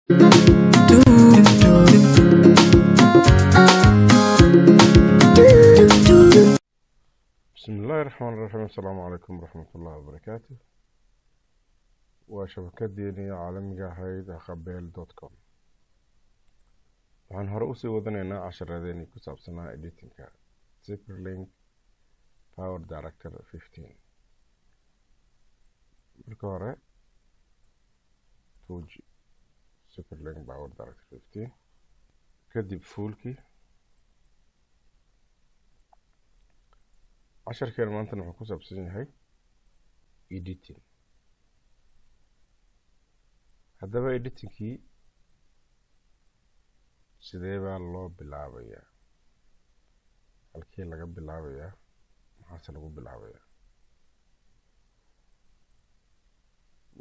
بسم الله الرحمن الرحيم. السلام عليكم ورحمة الله وبركاته. وشبكة دينية عالمية هايد أخبال.com. waxaan hore usii wadanaynaa casharadeenii ku saabsanaa editinka Superlink Power Director 15. marka hore tuuji Superlink Power Director 15 kadib fuulkii. casharkeen maantana wuxuu ku saabsan yahay editing. haddaba editingkii sidee baa loo bilaabayaa, halkii laga bilaabayaa, maxaase lagu bilaabayaa?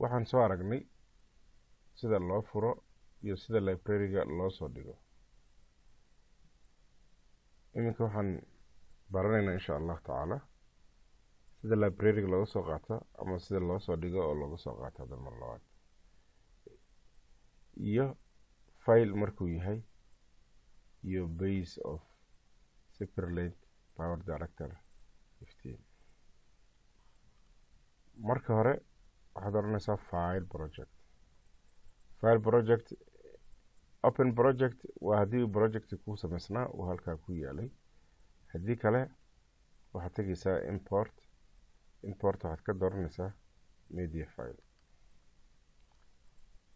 waxaan soo aragnay sida loo furo iyo sida library-ga loo soo dhigo. iminka waxaan baranaynaa insha Allah tacaala sida library-ga looga soo qaato ama sida loo soo dhigo oo looga soo qaato hadda mar labaad, iyo file markuu yahay, iyo base of Superlink Power Director 15. marka hore waxaad oranaysaa file project. Open project waa haddii project ku samaysnaa uu halkaa ku yaalay. haddii kale waxaad tegaysaa import waxaad ka dooranaysaa media file.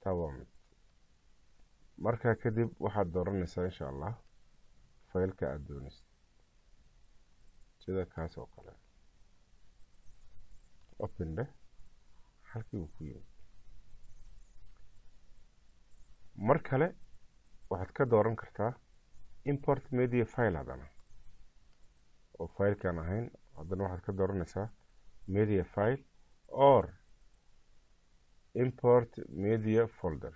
taa waa mid. markaa kadib waxaad dooranaysaa insha Allah faylka aad doonaysid, sida kaas oo kale. open leh halkii uu ku yimid. mar kale waxaad ka dooran kartaa import media file haddana oo faylkaan ahayn. haddana waxaad ka dooranaysaa media file or import media folder.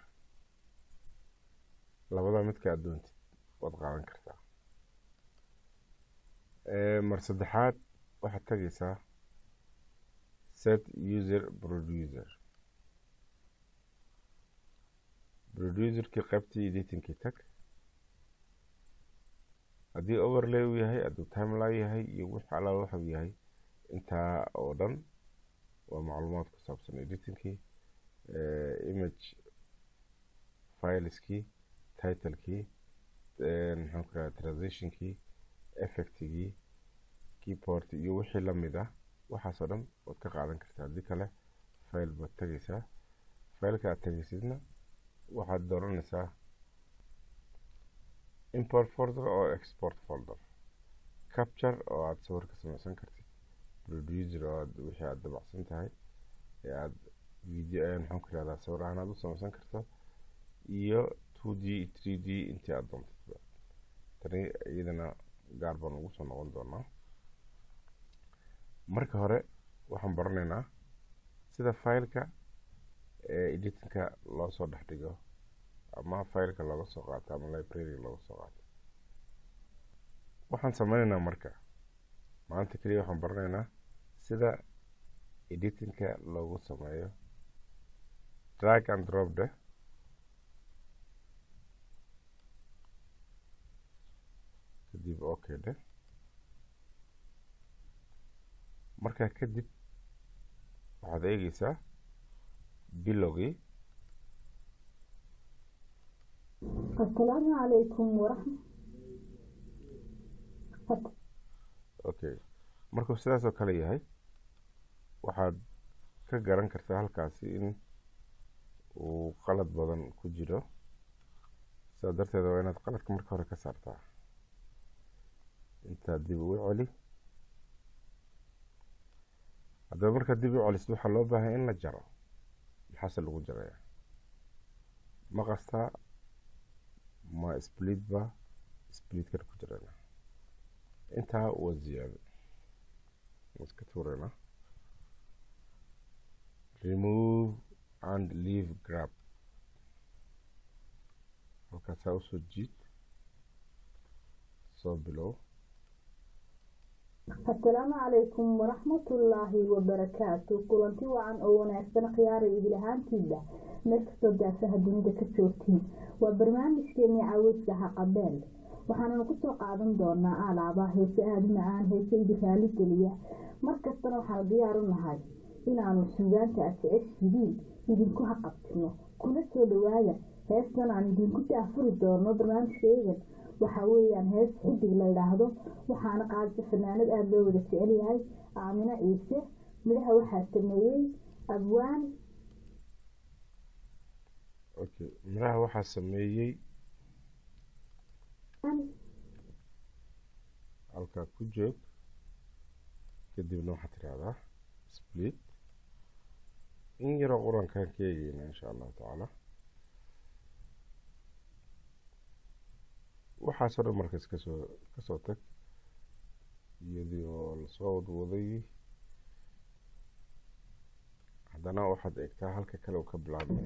labada midka aad doontid waad qaadan kartaa. mar saddexaad waxaad tagaysaa set user producerkii qaybtii editingkii tag. haddii overlay uu yahay, hadduu timeline yahay, iyo wixii alla wuxuu yahay, intaa oo dhan waa macluumaad ku saabsan editingkii. image fileskii, titlekii, maxaan ku rahaa transitionkii, effectkii, keyboard iyo wixii la mid ah, waxaasoo dhan waad ka qaadan kartaa. haddii kale file baad tagaysaa. fileka aad tagaysidna waxaad dooranaysaa import folder oo export folder. capture oo aad sawir ka samaysan kartid. producer oo aad wixii aad dabacsan tahay ee aad video maxaan ku rahdaa sawir ahaan aad u samaysan karto, iyo 2D 3D intii aad doontid. tani iyadana gaar baan ugu soo noqon doonaa. marka hore waxaan baranaynaa sida fileka editingka loo soo dhex dhigo, ama fileka looga soo qaato, ama library looga soo qaato. waxaan sameynaynaa marka maanta kaliya waxaan baranaynaa sida editingka loogu sameeyo drag and drop de. kadib okay de. markaa kadib waxaad eegaysaa bilowgii. السلام عليكم ورحمة. okay, markuu sidaas oo kale yahay waxaad ka garan kartaa halkaasi in uu qalad badan ku jiro. sidaa darteed waa inaad qaladka marka hore ka saartaa. intaa dib ugu celi. haddaba markaad dib u celisid waxaa loo baahan in la jaro. maxaase lagu jaraya? ma qastaa ma split ba? splitkar ku jirana. intaa waa ziyaado. iska tuurayna. remove and leave grab. halkaasaa usoo jiid, soo bilow. السلام عليكم ورحمة الله وبركاته. كلنتي وعن وناكسن خياري إبلهان تيدا مركز دافها الدنيا كتشوتين وبرنامج كيني عاوز لها قبل waxaana ku soo qaadan doonaa alaaba heese aad macaan heese idinkaali geliya markastana waxaan diyaar u nahay inaanu suugaanta asxaabtiina idinku haqabtino kuna soo dhawaada heestan aan idinku daafuri doono barnaamijkeegan waxa weeyaan hees xidig la yiraahdo waxaana qaadaysa fanaanad aad loo wada jecel yahay Aamina Ciise midhaha waxaa sameeyay abwaan midhaha waxaa sameeyay halkaa ku joog kadibna waxaad tiraahdaa split in yaroo qurankaan ka eegeyna insha allahu tacaala waxaasoo dhan markaas kasoo tag iyadii oo lasoo wadwaday haddana waxaad eegtaa halka kale uu ka bilaabmay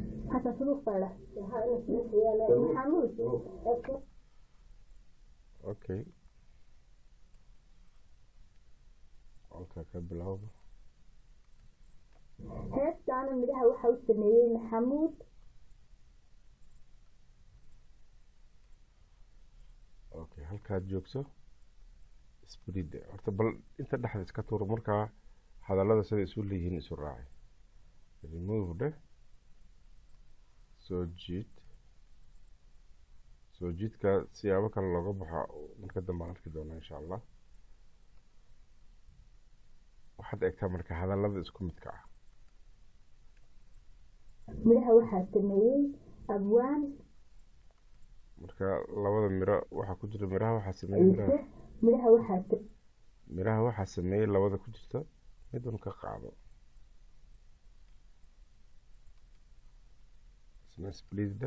okay halka ka bilaabo heestan midhaha waxa uu sameeyay Maxamuud okay halkaad joogso spread horta bal inta dhaxda iska tuuro markaa hadallada sida isu leeyihiin isu raacay remove the soo jiidka siyaabo kale looga baxo marka dambe aan arki doona insha allah waxaad eegtaa marka hadallada isku midka ah midhaha waxaa sameeyay abwaan marka labada miro waxa ku jira miraha waxaa sameeyay labada ku jirta mid un ka qaado isna split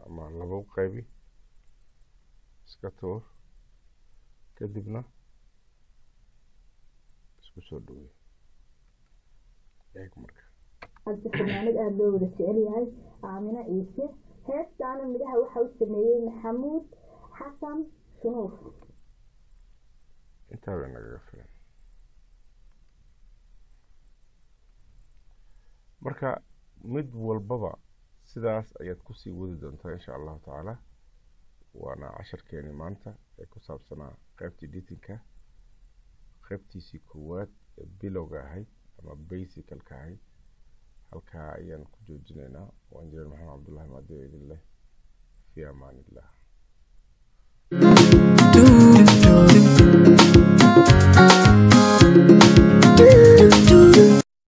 ama laba qaybi iska tuur kadibna isku soo dhaweey eeg marka fanaanad aad loo wada jecel yahay Aamina Ciise heestan midhaha waxa uu sameeyay Maxamuud Xasan Sunuuf intaa way naga filan marka mid walbaba sidaas ayaad ku sii wadi doontaa insha Allah taala waana casharkeeni maanta ee ku saabsanaa qaybtii editingka qaybtiisii koowaad ee bilowga ahayd ama basicalka ahayd halkaa ayaan ku joojinaynaa waan jiran maxamed cabdullaahi maadiyo idin leh fi amaanillah